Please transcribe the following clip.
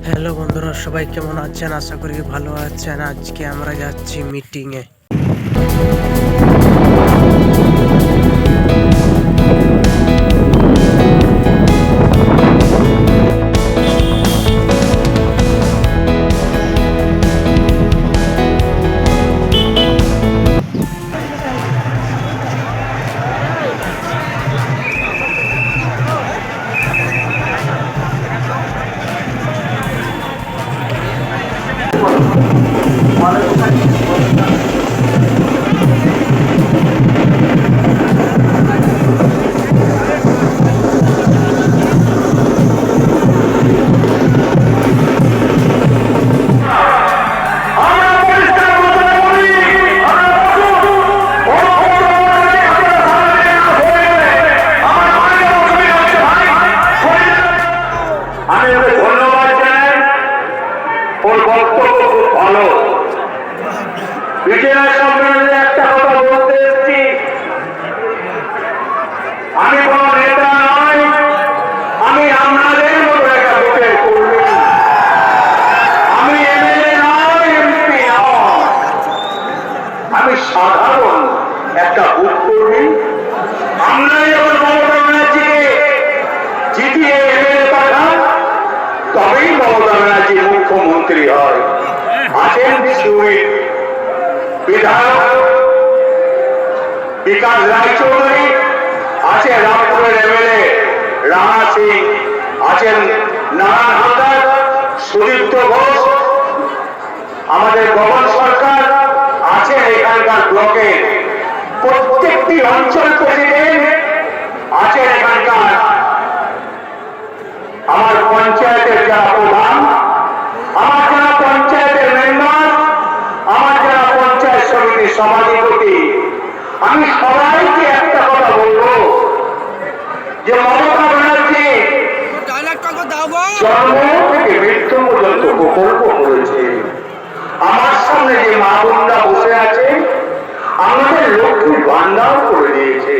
Hello বন্ধুরা, সবাই কেমন আছেন? আশা করি ভালো আছেন। আজকে আমরা যাচ্ছি মিটিংয়ে। ওর বক্তব্য খুব ভালো। বিজয়া সম্মেলনে একটা কথা বলতে এসেছি, আমি কোন নেতা নয়, আমি আপনাদের মতো একটা বুকের কর্মী। আমি এমএলএ নয়, এমপি নয়, আমি সাধারণ একটা বুক কর্মী। আমরা যখন মমতা ব্যানার্জিকে জিতিয়ে এমএলএ পাঠান, তবেই মমতা ব্যানার্জি মুখ্যমন্ত্রী হয়। আছেন বিশ্বজিৎ বিধায়ক বিকাশ রায়চৌধুরী, আছে রামপুরের এমএলএ রানা সিং, আছেন নারায়ণ হালদার, সুদীপ্ত ঘোষ, আমাদের গগন সরকার, আছেন এখানকার ব্লকের প্রত্যেকটি অঞ্চল প্রেসিডেন্ট, আছেন এখানকার আমার পঞ্চায়েতের যারা প্রধান, আমার যারা পঞ্চায়েতের মেম্বার, আমার যারা পঞ্চায়েত সমিতির সভাধিপতি। আমি সবাইকে একটা কথা বলবো যে মমতা ব্যানার্জি জন্ম থেকে মৃত্যু পর্যন্ত প্রকল্প করেছে। আমার সামনে যে মা বোনরা বসে আছে, আমাদের লক্ষ্মী ভান্ডার করে দিয়েছে।